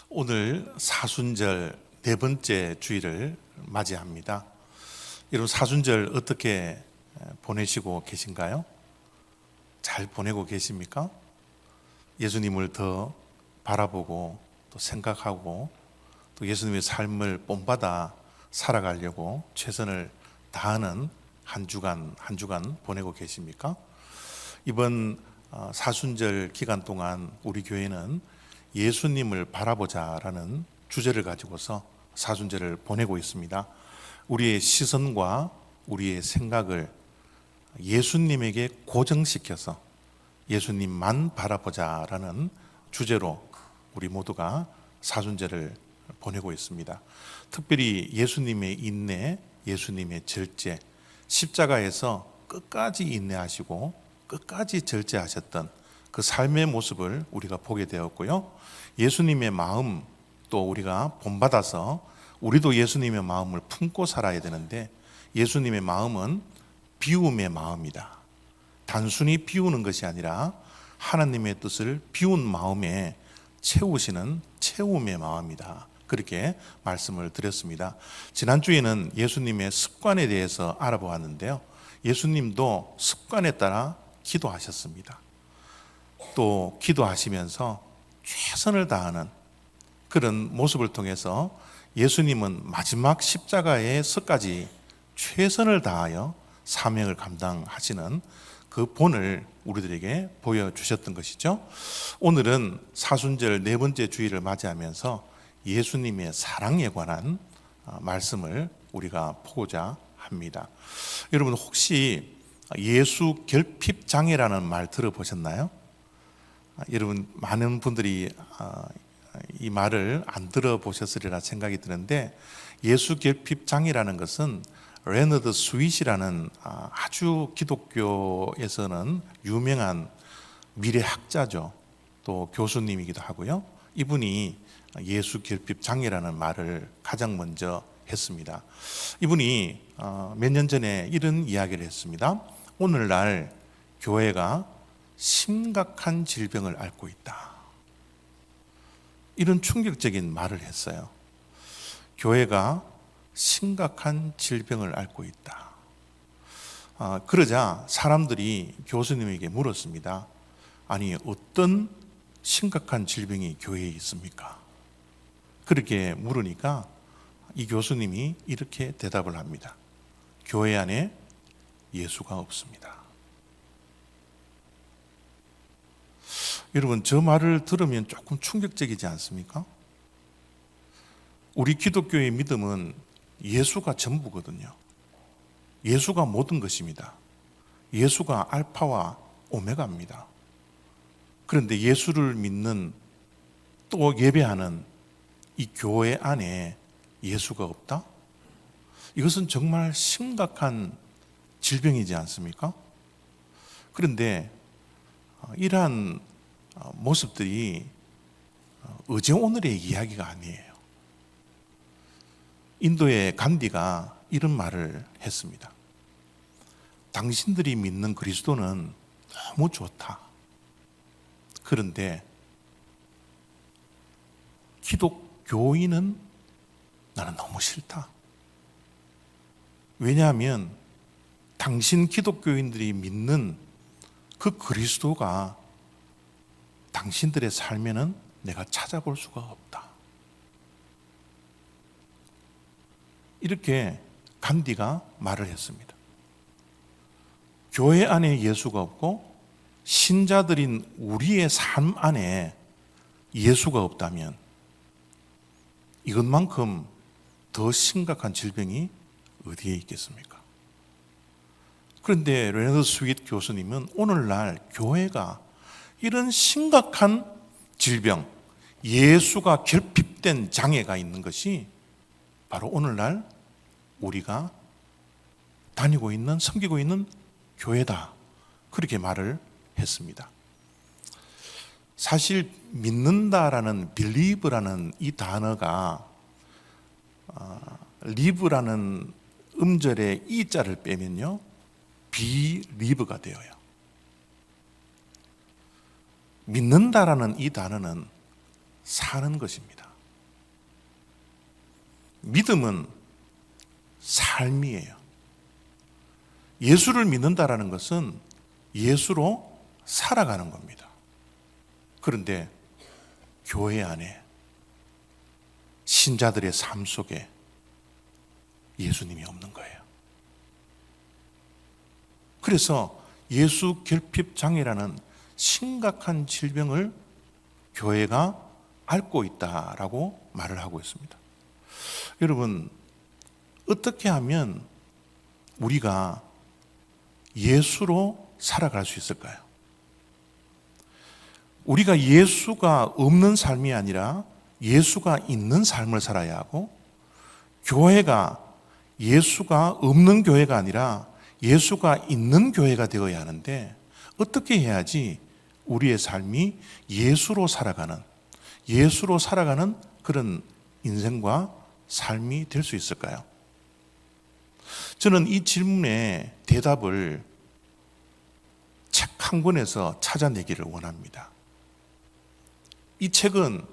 오늘 사순절 네 번째 주일을 맞이합니다. 여러분, 사순절 어떻게 보내시고 계신가요? 잘 보내고 계십니까? 예수님을 더 바라보고 또 생각하고 또 예수님의 삶을 본받아 살아가려고 최선을 다하는 한 주간 보내고 계십니까? 이번 사순절 기간 동안 우리 교회는 예수님을 바라보자라는 주제를 가지고서 사순절을 보내고 있습니다. 우리의 시선과 우리의 생각을 예수님에게 고정시켜서 예수님만 바라보자라는 주제로 우리 모두가 사순절을 보내고 있습니다. 특별히 예수님의 인내, 예수님의 절제, 십자가에서 끝까지 인내하시고 끝까지 절제하셨던 그 삶의 모습을 우리가 보게 되었고요. 예수님의 마음 또 우리가 본받아서 우리도 예수님의 마음을 품고 살아야 되는데, 예수님의 마음은 비움의 마음이다. 단순히 비우는 것이 아니라 하나님의 뜻을 비운 마음에 채우시는 채움의 마음이다. 그렇게 말씀을 드렸습니다. 지난주에는 예수님의 습관에 대해서 알아보았는데요. 예수님도 습관에 따라 기도하셨습니다. 또 기도하시면서 최선을 다하는 그런 모습을 통해서 예수님은 마지막 십자가에서까지 최선을 다하여 사명을 감당하시는 그 본을 우리들에게 보여주셨던 것이죠. 오늘은 사순절 네 번째 주일을 맞이하면서 예수님의 사랑에 관한 말씀을 우리가 보고자 합니다. 여러분, 혹시 예수 결핍 장애라는 말 들어보셨나요? 여러분, 많은 분들이 이 말을 안 들어보셨으리라 생각이 드는데, 예수 결핍 장애라는 것은 레너드 스윗이라는 아주 기독교에서는 유명한 미래학자죠. 또 교수님이기도 하고요. 이분이 예수 결핍 장애라는 말을 가장 먼저 했습니다. 이분이 몇 년 전에 이런 이야기를 했습니다. 오늘날 교회가 심각한 질병을 앓고 있다. 이런 충격적인 말을 했어요. 교회가 심각한 질병을 앓고 있다. 그러자 사람들이 교수님에게 물었습니다. 아니, 어떤 심각한 질병이 교회에 있습니까? 그렇게 물으니까 이 교수님이 이렇게 대답을 합니다. 교회 안에 예수가 없습니다. 여러분, 저 말을 들으면 조금 충격적이지 않습니까? 우리 기독교의 믿음은 예수가 전부거든요. 예수가 모든 것입니다. 예수가 알파와 오메가입니다. 그런데 예수를 믿는 또 예배하는 이 교회 안에 예수가 없다? 이것은 정말 심각한 질병이지 않습니까? 그런데 이러한 모습들이 어제 오늘의 이야기가 아니에요. 인도의 간디가 이런 말을 했습니다. 당신들이 믿는 그리스도는 너무 좋다. 그런데 기독교인은 나는 너무 싫다. 왜냐하면 당신 기독교인들이 믿는 그 그리스도가 당신들의 삶에는 내가 찾아볼 수가 없다. 이렇게 간디가 말을 했습니다. 교회 안에 예수가 없고 신자들인 우리의 삶 안에 예수가 없다면 이것만큼 더 심각한 질병이 어디에 있겠습니까? 그런데 레너드 스윗 교수님은 오늘날 교회가 이런 심각한 질병, 예수가 결핍된 장애가 있는 것이 바로 오늘날 우리가 다니고 있는, 섬기고 있는 교회다. 그렇게 말을 했습니다. 사실 믿는다라는 believe라는 이 단어가 live라는 음절의 이자를 빼면요, believe가 되어요. 믿는다라는 이 단어는 사는 것입니다. 믿음은 삶이에요. 예수를 믿는다라는 것은 예수로 살아가는 겁니다. 그런데 교회 안에 신자들의 삶 속에 예수님이 없는 거예요. 그래서 예수 결핍 장애라는 심각한 질병을 교회가 앓고 있다라고 말을 하고 있습니다. 여러분, 어떻게 하면 우리가 예수로 살아갈 수 있을까요? 우리가 예수가 없는 삶이 아니라 예수가 있는 삶을 살아야 하고, 교회가 예수가 없는 교회가 아니라 예수가 있는 교회가 되어야 하는데, 어떻게 해야지 우리의 삶이 예수로 살아가는 그런 인생과 삶이 될 수 있을까요? 저는 이 질문의 대답을 책 한 권에서 찾아내기를 원합니다. 이 책은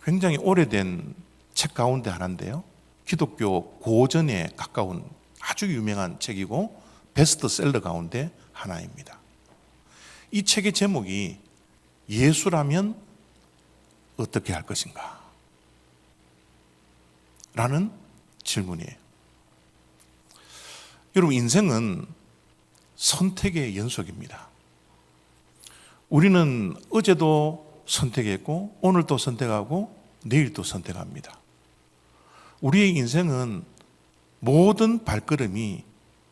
굉장히 오래된 책 가운데 하나인데요. 기독교 고전에 가까운 아주 유명한 책이고 베스트셀러 가운데 하나입니다. 이 책의 제목이 예수라면 어떻게 할 것인가? 라는 질문이에요. 여러분, 인생은 선택의 연속입니다. 우리는 어제도 선택했고 오늘도 선택하고 내일도 선택합니다. 우리의 인생은 모든 발걸음이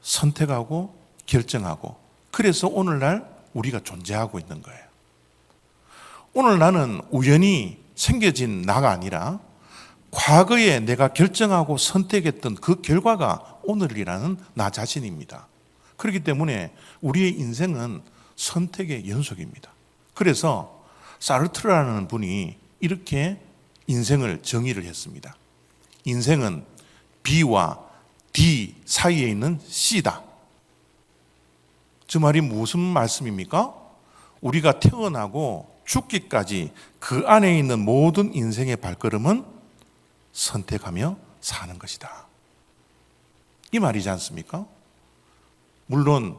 선택하고 결정하고, 그래서 오늘날 우리가 존재하고 있는 거예요. 오늘 나는 우연히 생겨진 나가 아니라 과거에 내가 결정하고 선택했던 그 결과가 오늘이라는 나 자신입니다. 그렇기 때문에 우리의 인생은 선택의 연속입니다. 그래서 사르트르라는 분이 이렇게 인생을 정의를 했습니다. 인생은 B와 D 사이에 있는 C다. 저 말이 무슨 말씀입니까? 우리가 태어나고 죽기까지 그 안에 있는 모든 인생의 발걸음은 선택하며 사는 것이다. 이 말이지 않습니까? 물론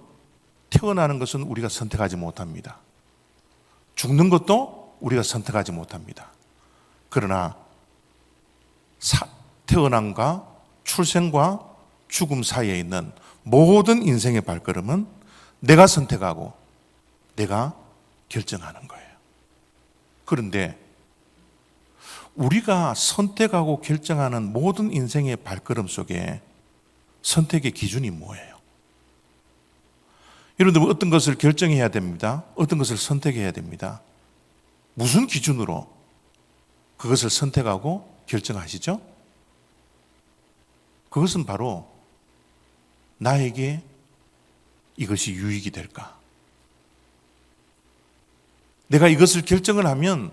태어나는 것은 우리가 선택하지 못합니다. 죽는 것도 우리가 선택하지 못합니다. 그러나 태어남과 출생과 죽음 사이에 있는 모든 인생의 발걸음은 내가 선택하고 내가 결정하는 거예요. 그런데 우리가 선택하고 결정하는 모든 인생의 발걸음 속에 선택의 기준이 뭐예요? 여러분들, 어떤 것을 결정해야 됩니다. 어떤 것을 선택해야 됩니다. 무슨 기준으로 그것을 선택하고 결정하시죠? 그것은 바로 나에게 이것이 유익이 될까? 내가 이것을 결정을 하면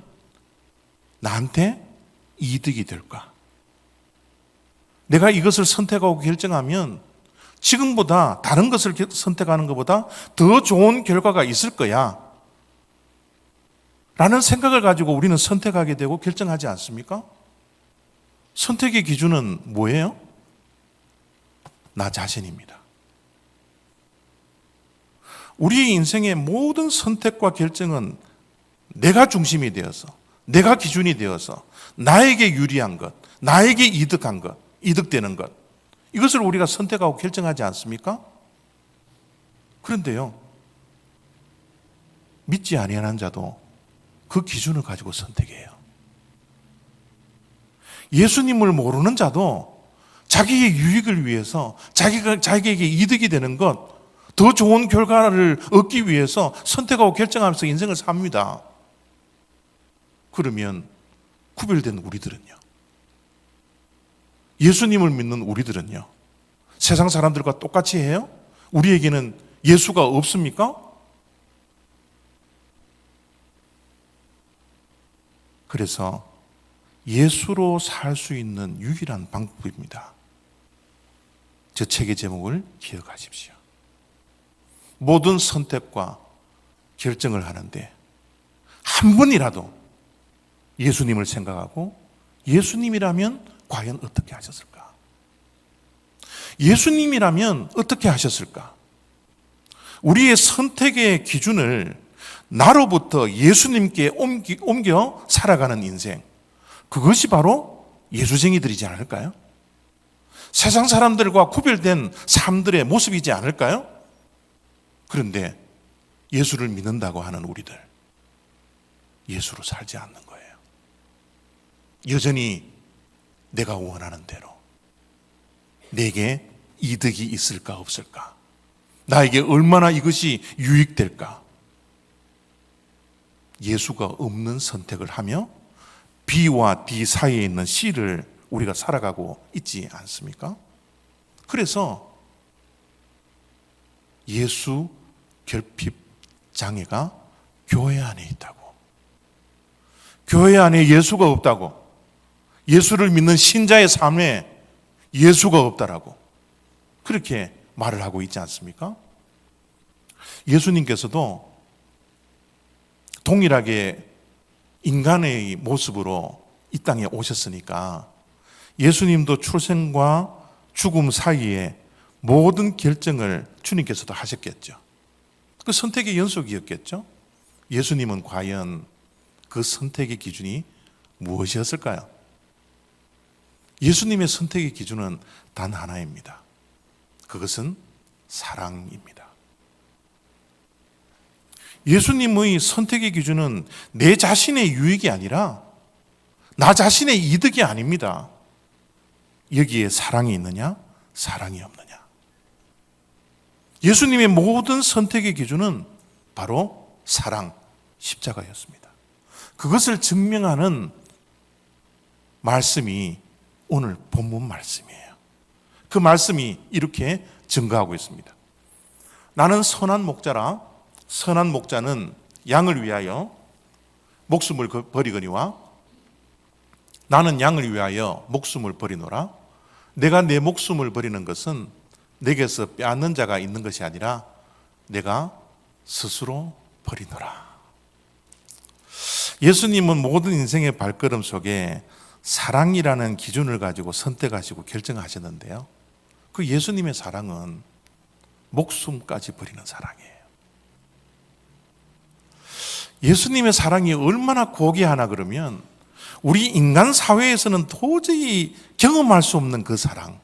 나한테 이득이 될까? 내가 이것을 선택하고 결정하면 지금보다 다른 것을 선택하는 것보다 더 좋은 결과가 있을 거야 라는 생각을 가지고 우리는 선택하게 되고 결정하지 않습니까? 선택의 기준은 뭐예요? 나 자신입니다. 우리의 인생의 모든 선택과 결정은 내가 중심이 되어서, 내가 기준이 되어서 나에게 유리한 것, 나에게 이득한 것, 이득되는 것, 이것을 우리가 선택하고 결정하지 않습니까? 그런데요, 믿지 아니하는 자도 그 기준을 가지고 선택해요. 예수님을 모르는 자도 자기의 유익을 위해서, 자기에게 이득이 되는 것, 더 좋은 결과를 얻기 위해서 선택하고 결정하면서 인생을 삽니다. 그러면 구별된 우리들은요? 예수님을 믿는 우리들은요? 세상 사람들과 똑같이 해요? 우리에게는 예수가 없습니까? 그래서 예수로 살 수 있는 유일한 방법입니다. 저 책의 제목을 기억하십시오. 모든 선택과 결정을 하는데 한 번이라도 예수님을 생각하고 예수님이라면 과연 어떻게 하셨을까? 예수님이라면 어떻게 하셨을까? 우리의 선택의 기준을 나로부터 예수님께 옮겨 살아가는 인생, 그것이 바로 예수쟁이들이지 않을까요? 세상 사람들과 구별된 삶들의 모습이지 않을까요? 그런데 예수를 믿는다고 하는 우리들, 예수로 살지 않는 거예요. 여전히 내가 원하는 대로, 내게 이득이 있을까 없을까, 나에게 얼마나 이것이 유익될까, 예수가 없는 선택을 하며 B와 D 사이에 있는 C를 우리가 살아가고 있지 않습니까? 그래서 예수 결핍 장애가 교회 안에 있다고, 교회 안에 예수가 없다고, 예수를 믿는 신자의 삶에 예수가 없다라고 그렇게 말을 하고 있지 않습니까? 예수님께서도 동일하게 인간의 모습으로 이 땅에 오셨으니까 예수님도 출생과 죽음 사이에 모든 결정을 주님께서도 하셨겠죠. 그 선택의 연속이었겠죠. 예수님은 과연 그 선택의 기준이 무엇이었을까요? 예수님의 선택의 기준은 단 하나입니다. 그것은 사랑입니다. 예수님의 선택의 기준은 내 자신의 유익이 아니라 나 자신의 이득이 아닙니다. 여기에 사랑이 있느냐, 사랑이 없느냐. 예수님의 모든 선택의 기준은 바로 사랑, 십자가였습니다. 그것을 증명하는 말씀이 오늘 본문 말씀이에요. 그 말씀이 이렇게 증거하고 있습니다. 나는 선한 목자라, 선한 목자는 양을 위하여 목숨을 버리거니와 나는 양을 위하여 목숨을 버리노라. 내가 내 목숨을 버리는 것은 내게서 빼앗는 자가 있는 것이 아니라 내가 스스로 버리노라. 예수님은 모든 인생의 발걸음 속에 사랑이라는 기준을 가지고 선택하시고 결정하셨는데요, 그 예수님의 사랑은 목숨까지 버리는 사랑이에요. 예수님의 사랑이 얼마나 고귀하나 그러면 우리 인간 사회에서는 도저히 경험할 수 없는 그 사랑,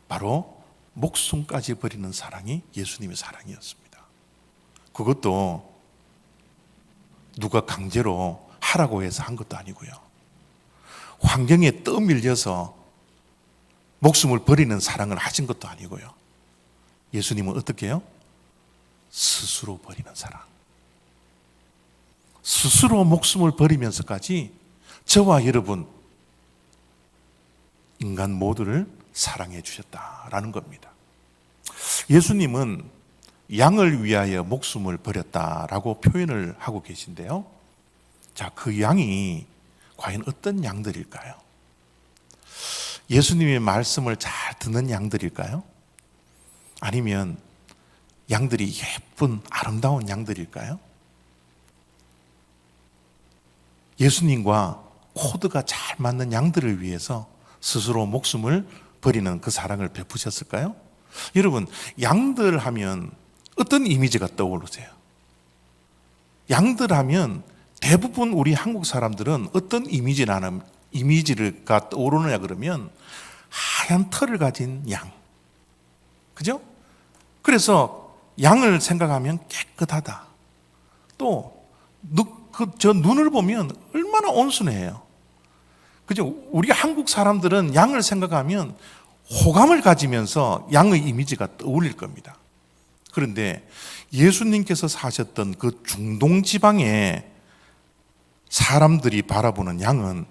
바로 목숨까지 버리는 사랑이 예수님의 사랑이었습니다. 그것도 누가 강제로 하라고 해서 한 것도 아니고요, 환경에 떠밀려서 목숨을 버리는 사랑을 하신 것도 아니고요, 예수님은 어떻게 해요? 스스로 버리는 사랑, 스스로 목숨을 버리면서까지 저와 여러분 인간 모두를 사랑해 주셨다라는 겁니다. 예수님은 양을 위하여 목숨을 버렸다라고 표현을 하고 계신데요, 자, 그 양이 과연 어떤 양들일까요? 예수님의 말씀을 잘 듣는 양들일까요? 아니면 양들이 예쁜 아름다운 양들일까요? 예수님과 코드가 잘 맞는 양들을 위해서 스스로 목숨을 버리는 그 사랑을 베푸셨을까요? 여러분, 양들 하면 어떤 이미지가 떠오르세요? 양들 하면 대부분 우리 한국 사람들은 어떤 이미지가 떠오르느냐 그러면 하얀 털을 가진 양, 그죠? 그래서 양을 생각하면 깨끗하다. 또 저 눈을 보면 얼마나 온순해요. 그죠? 우리 한국 사람들은 양을 생각하면 호감을 가지면서 양의 이미지가 떠올릴 겁니다. 그런데 예수님께서 사셨던 그 중동 지방의 사람들이 바라보는 양은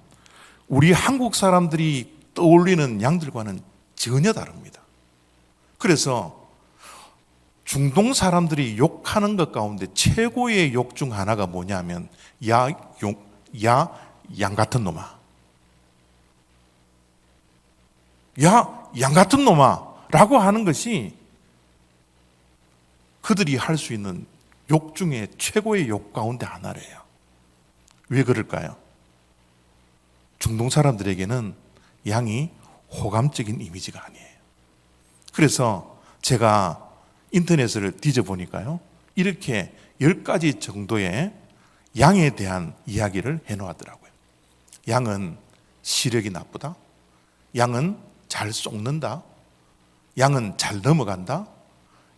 우리 한국 사람들이 떠올리는 양들과는 전혀 다릅니다. 그래서 중동 사람들이 욕하는 것 가운데 최고의 욕 중 하나가 뭐냐면 양 같은 놈아, 야, 양 같은 놈아 라고 하는 것이 그들이 할 수 있는 욕 중에 최고의 욕 가운데 하나래요. 왜 그럴까요? 중동 사람들에게는 양이 호감적인 이미지가 아니에요. 그래서 제가 인터넷을 뒤져보니까요, 이렇게 10가지 정도의 양에 대한 이야기를 해놓았더라고요. 양은 시력이 나쁘다, 양은 잘 쏙는다, 양은 잘 넘어간다,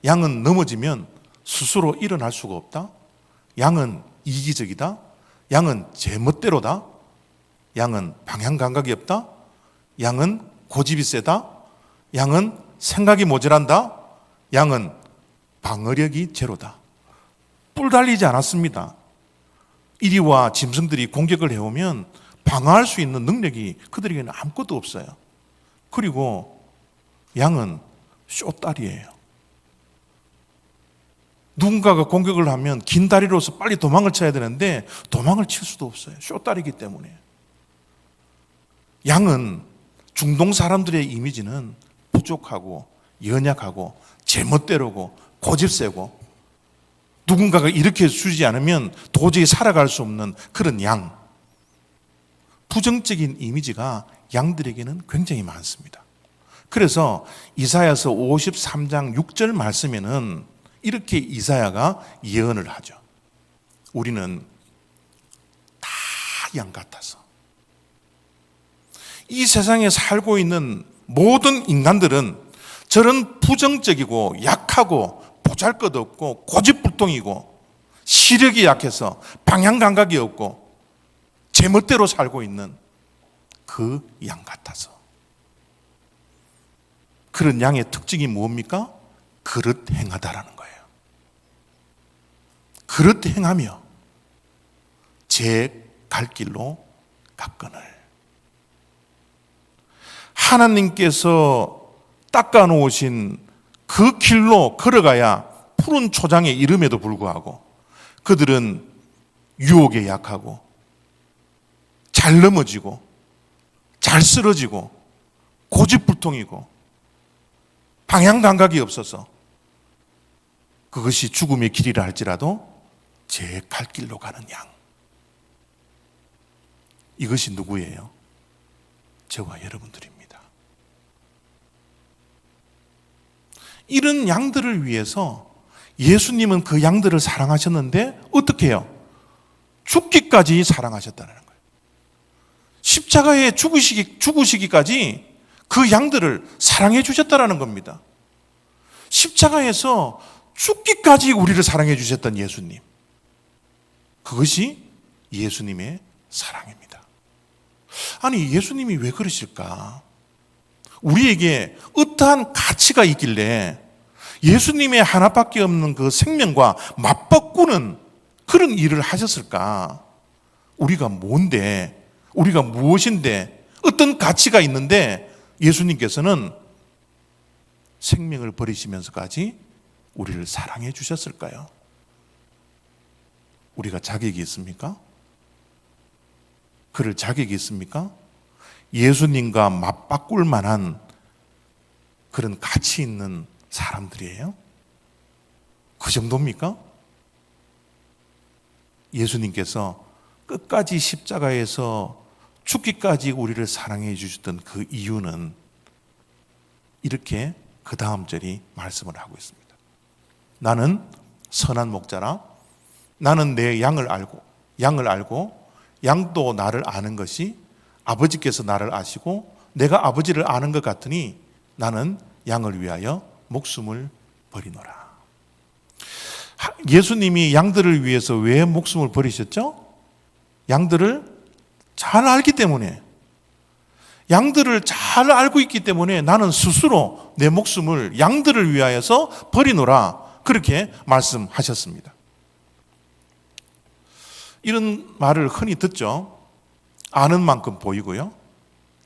양은 넘어지면 스스로 일어날 수가 없다, 양은 이기적이다, 양은 제멋대로다, 양은 방향 감각이 없다, 양은 고집이 세다, 양은 생각이 모자란다, 양은 방어력이 제로다. 뿔 달리지 않았습니다. 이리와 짐승들이 공격을 해오면 방어할 수 있는 능력이 그들에게는 아무것도 없어요. 그리고 양은 쇼다리예요. 누군가가 공격을 하면 긴 다리로서 빨리 도망을 쳐야 되는데 도망을 칠 수도 없어요. 쇼다리이기 때문에. 양은 중동 사람들의 이미지는 부족하고 연약하고 제멋대로고 고집세고 누군가가 이렇게 주지 않으면 도저히 살아갈 수 없는 그런 양. 부정적인 이미지가 양들에게는 굉장히 많습니다. 그래서 이사야서 53장 6절 말씀에는 이렇게 이사야가 예언을 하죠. 우리는 다 양 같아서, 이 세상에 살고 있는 모든 인간들은 저런 부정적이고 약하고 보잘것없고 고집불통이고 시력이 약해서 방향 감각이 없고 제멋대로 살고 있는 그 양 같아서. 그런 양의 특징이 뭡니까? 그릇 행하다라는 거예요. 그릇 행하며 제 갈 길로 갔거늘. 하나님께서 닦아놓으신 그 길로 걸어가야 푸른 초장에 이름에도 불구하고 그들은 유혹에 약하고 잘 넘어지고 잘 쓰러지고 고집불통이고 방향 감각이 없어서 그것이 죽음의 길이라 할지라도 제 갈 길로 가는 양. 이것이 누구예요? 저와 여러분들입니다. 이런 양들을 위해서 예수님은 그 양들을 사랑하셨는데 어떻게 해요? 죽기까지 사랑하셨다는 거예요. 십자가에 죽으시기까지 그 양들을 사랑해 주셨다는 겁니다. 십자가에서 죽기까지 우리를 사랑해 주셨던 예수님. 그것이 예수님의 사랑입니다. 아니, 예수님이 왜 그러실까? 우리에게 어떠한 가치가 있길래 예수님의 하나밖에 없는 그 생명과 맞바꾸는 그런 일을 하셨을까? 우리가 뭔데, 우리가 무엇인데, 어떤 가치가 있는데 예수님께서는 생명을 버리시면서까지 우리를 사랑해 주셨을까요? 우리가 자격이 있습니까? 그럴 자격이 있습니까? 예수님과 맞바꿀 만한 그런 가치 있는 사람들이에요? 그 정도입니까? 예수님께서 끝까지 십자가에서 죽기까지 우리를 사랑해 주셨던 그 이유는 이렇게 그 다음 절이 말씀을 하고 있습니다. 나는 선한 목자라. 나는 내 양을 알고 양도 나를 아는 것이 아버지께서 나를 아시고 내가 아버지를 아는 것 같으니 나는 양을 위하여 목숨을 버리노라. 예수님이 양들을 위해서 왜 목숨을 버리셨죠? 양들을 잘 알기 때문에, 양들을 잘 알고 있기 때문에 나는 스스로 내 목숨을 양들을 위하여서 버리노라, 그렇게 말씀하셨습니다. 이런 말을 흔히 듣죠. 아는 만큼 보이고요,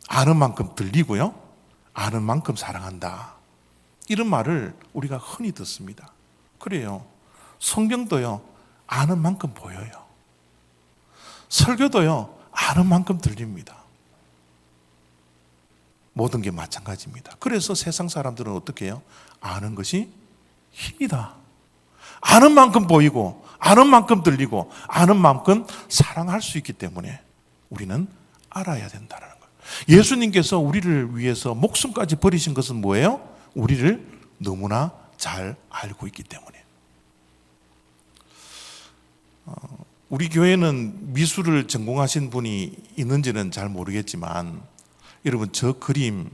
아는 만큼 들리고요, 아는 만큼 사랑한다. 이런 말을 우리가 흔히 듣습니다. 그래요. 성경도요, 아는 만큼 보여요. 설교도요, 아는 만큼 들립니다. 모든 게 마찬가지입니다. 그래서 세상 사람들은 어떻게 해요? 아는 것이 힘이다. 아는 만큼 보이고, 아는 만큼 들리고, 아는 만큼 사랑할 수 있기 때문에 우리는 알아야 된다는 거예요. 예수님께서 우리를 위해서 목숨까지 버리신 것은 뭐예요? 우리를 너무나 잘 알고 있기 때문에. 우리 교회는 미술을 전공하신 분이 있는지는 잘 모르겠지만, 여러분, 저 그림,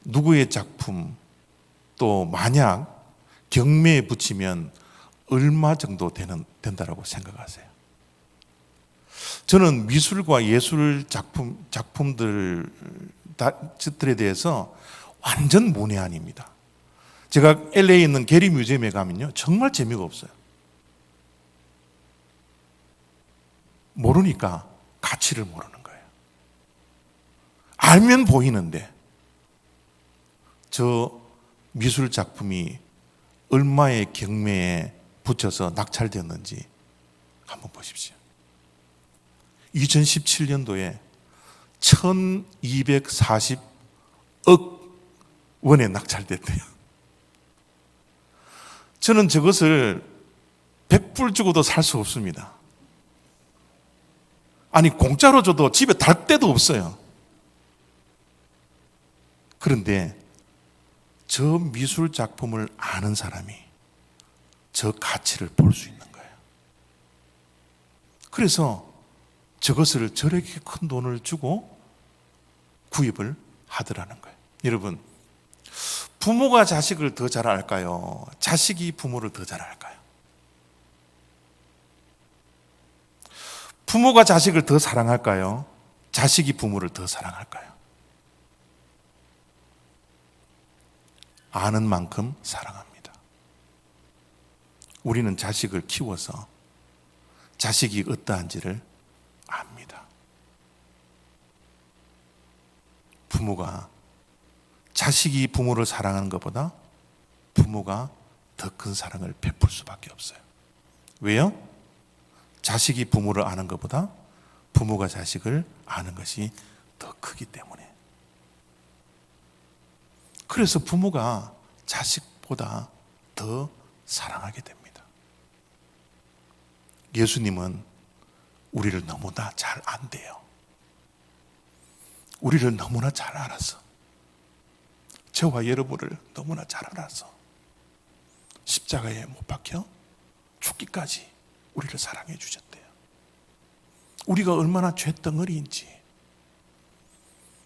누구의 작품, 또 만약 경매에 붙이면 얼마 정도 된다라고 생각하세요? 저는 미술과 예술 작품들에 대해서 완전 문외한입니다. 제가 LA에 있는 게리 뮤지엄에 가면요, 정말 재미가 없어요. 모르니까 가치를 모르는 거예요. 알면 보이는데 저 미술 작품이 얼마의 경매에 붙여서 낙찰되었는지 한번 보십시오. 2017년도에 1240억 원에 낙찰됐대요. 저는 저것을 100불 주고도 살 수 없습니다. 아니, 공짜로 줘도 집에 달 데도 없어요. 그런데 저 미술 작품을 아는 사람이 저 가치를 볼 수 있는 거예요. 그래서 저것을 저렇게 큰 돈을 주고 구입을 하더라는 거예요. 여러분, 부모가 자식을 더 잘 알까요? 자식이 부모를 더 잘 알까요? 부모가 자식을 더 사랑할까요? 자식이 부모를 더 사랑할까요? 아는 만큼 사랑합니다. 우리는 자식을 키워서 자식이 어떠한지를 압니다. 부모가, 자식이 부모를 사랑하는 것보다 부모가 더 큰 사랑을 베풀 수밖에 없어요. 왜요? 자식이 부모를 아는 것보다 부모가 자식을 아는 것이 더 크기 때문에. 그래서 부모가 자식보다 더 사랑하게 됩니다. 예수님은 우리를 너무나 잘 안대요. 우리를 너무나 잘 알아서, 저와 여러분을 너무나 잘 알아서 십자가에 못 박혀 죽기까지 우리를 사랑해 주셨대요. 우리가 얼마나 죄덩어리인지,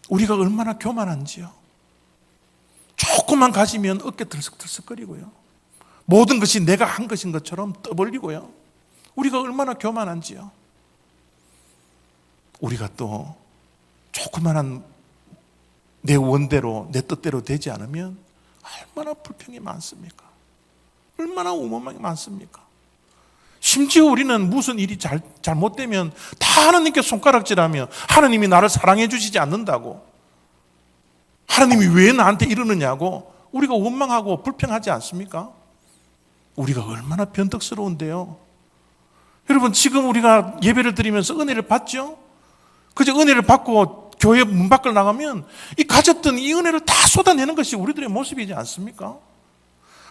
우리가 얼마나 교만한지요. 조금만 가지면 어깨 들썩들썩거리고요, 모든 것이 내가 한 것인 것처럼 떠벌리고요. 우리가 얼마나 교만한지요. 우리가 또 조그만한 내 원대로, 내 뜻대로 되지 않으면 얼마나 불평이 많습니까? 얼마나 오만이 많습니까? 심지어 우리는 무슨 일이 잘못되면 다 하나님께 손가락질하며 하나님이 나를 사랑해 주시지 않는다고, 하나님이 왜 나한테 이러느냐고 우리가 원망하고 불평하지 않습니까? 우리가 얼마나 변덕스러운데요. 여러분, 지금 우리가 예배를 드리면서 은혜를 받죠? 그저 은혜를 받고 교회 문 밖을 나가면 이 가졌던 이 은혜를 다 쏟아내는 것이 우리들의 모습이지 않습니까?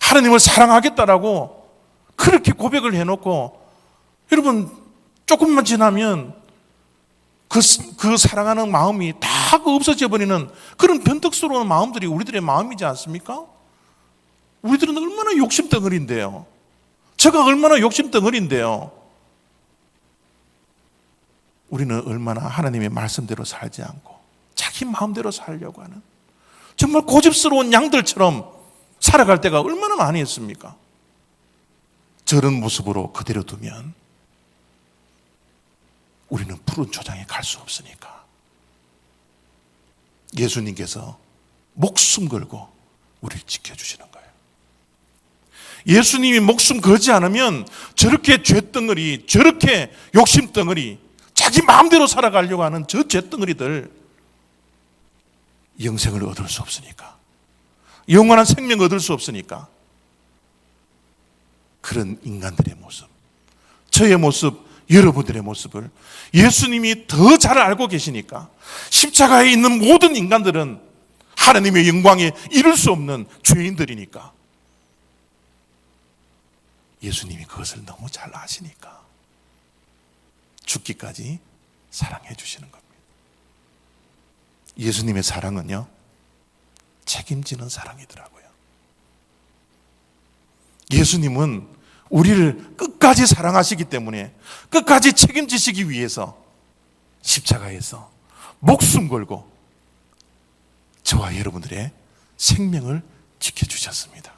하나님을 사랑하겠다라고 그렇게 고백을 해놓고, 여러분, 조금만 지나면 그 사랑하는 마음이 다 없어져 버리는 그런 변덕스러운 마음들이 우리들의 마음이지 않습니까? 우리들은 얼마나 욕심덩어리인데요. 제가 얼마나 욕심덩어리인데요. 우리는 얼마나 하나님의 말씀대로 살지 않고 자기 마음대로 살려고 하는 정말 고집스러운 양들처럼 살아갈 때가 얼마나 많이 있습니까? 저런 모습으로 그대로 두면 우리는 푸른 초장에 갈 수 없으니까 예수님께서 목숨 걸고 우리를 지켜주시는 거예요. 예수님이 목숨 걸지 않으면 저렇게 죄덩어리, 저렇게 욕심덩어리, 자기 마음대로 살아가려고 하는 저 죄덩어리들 영생을 얻을 수 없으니까, 영원한 생명을 얻을 수 없으니까 그런 인간들의 모습, 저의 모습, 여러분들의 모습을 예수님이 더 잘 알고 계시니까 십자가에 있는 모든 인간들은 하나님의 영광에 이를 수 없는 죄인들이니까 예수님이 그것을 너무 잘 아시니까 죽기까지 사랑해 주시는 겁니다. 예수님의 사랑은요, 책임지는 사랑이더라고요. 예수님은 우리를 끝까지 사랑하시기 때문에 끝까지 책임지시기 위해서 십자가에서 목숨 걸고 저와 여러분들의 생명을 지켜주셨습니다.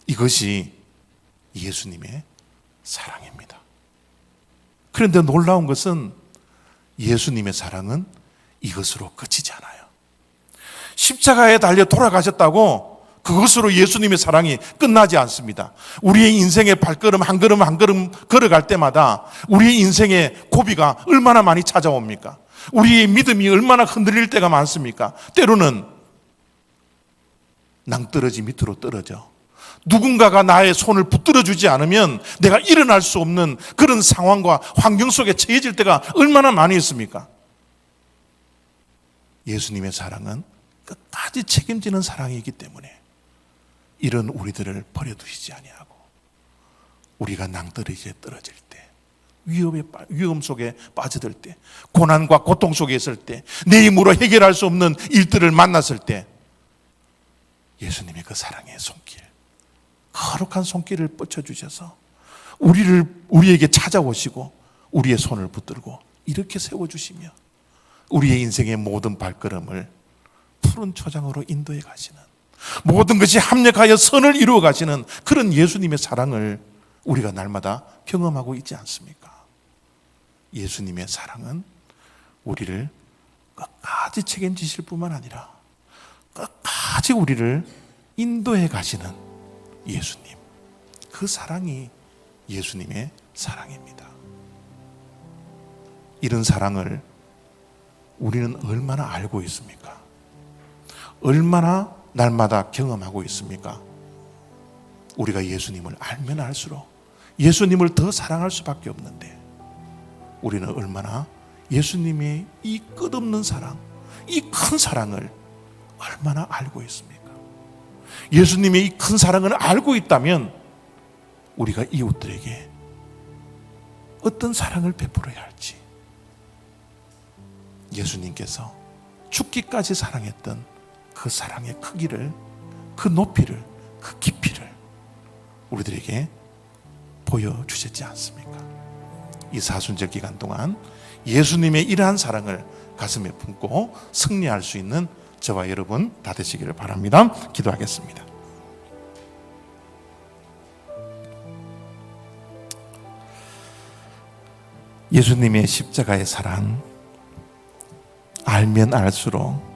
이것이 예수님의 사랑입니다. 그런데 놀라운 것은 예수님의 사랑은 이것으로 그치지 않아요. 십자가에 달려 돌아가셨다고 그것으로 예수님의 사랑이 끝나지 않습니다. 우리의 인생의 발걸음 한 걸음 한 걸음 걸어갈 때마다 우리의 인생의 고비가 얼마나 많이 찾아옵니까? 우리의 믿음이 얼마나 흔들릴 때가 많습니까? 때로는 낭떠러지 밑으로 떨어져 누군가가 나의 손을 붙들어 주지 않으면 내가 일어날 수 없는 그런 상황과 환경 속에 처해질 때가 얼마나 많이 있습니까? 예수님의 사랑은 끝까지 책임지는 사랑이기 때문에 이런 우리들을 버려두시지 아니하고 우리가 낭떠러지에 떨어질 때, 위험 속에 빠져들 때, 고난과 고통 속에 있을 때, 내 힘으로 해결할 수 없는 일들을 만났을 때 예수님의 그 사랑의 손길, 거룩한 손길을 뻗쳐주셔서 우리에게 찾아오시고 우리의 손을 붙들고 이렇게 세워주시며 우리의 인생의 모든 발걸음을 푸른 초장으로 인도해 가시는, 모든 것이 합력하여 선을 이루어 가시는 그런 예수님의 사랑을 우리가 날마다 경험하고 있지 않습니까? 예수님의 사랑은 우리를 끝까지 책임지실 뿐만 아니라 끝까지 우리를 인도해 가시는 예수님, 그 사랑이 예수님의 사랑입니다. 이런 사랑을 우리는 얼마나 알고 있습니까? 얼마나 날마다 경험하고 있습니까? 우리가 예수님을 알면 알수록 예수님을 더 사랑할 수밖에 없는데 우리는 얼마나 예수님의 이 끝없는 사랑, 이 큰 사랑을 얼마나 알고 있습니까? 예수님의 이 큰 사랑을 알고 있다면 우리가 이웃들에게 어떤 사랑을 베풀어야 할지, 예수님께서 죽기까지 사랑했던 그 사랑의 크기를, 그 높이를, 그 깊이를 우리들에게 보여주셨지 않습니까? 이 사순절 기간 동안 예수님의 이러한 사랑을 가슴에 품고 승리할 수 있는 저와 여러분 다 되시기를 바랍니다. 기도하겠습니다. 예수님의 십자가의 사랑, 알면 알수록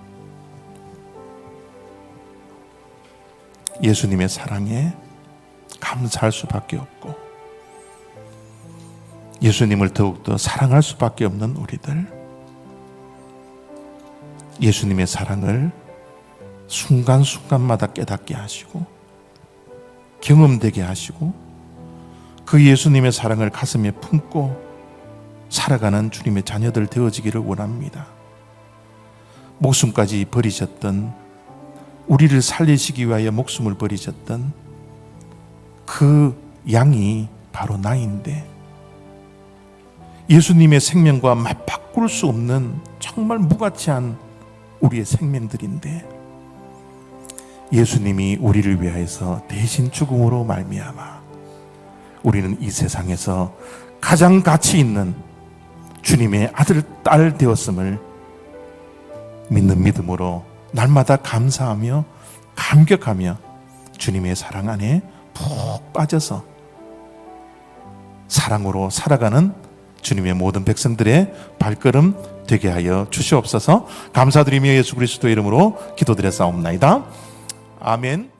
예수님의 사랑에 감사할 수밖에 없고 예수님을 더욱더 사랑할 수밖에 없는 우리들, 예수님의 사랑을 순간순간마다 깨닫게 하시고 경험되게 하시고 그 예수님의 사랑을 가슴에 품고 살아가는 주님의 자녀들 되어지기를 원합니다. 목숨까지 버리셨던, 우리를 살리시기 위하여 목숨을 버리셨던 그 양이 바로 나인데, 예수님의 생명과 맞바꿀 수 없는 정말 무가치한 우리의 생명들인데 예수님이 우리를 위하여서 대신 죽음으로 말미암아 우리는 이 세상에서 가장 가치 있는 주님의 아들, 딸 되었음을 믿는 믿음으로 날마다 감사하며 감격하며 주님의 사랑 안에 푹 빠져서 사랑으로 살아가는 주님의 모든 백성들의 발걸음 되게 하여 주시옵소서. 감사드리며 예수 그리스도의 이름으로 기도드렸사옵나이다. 아멘.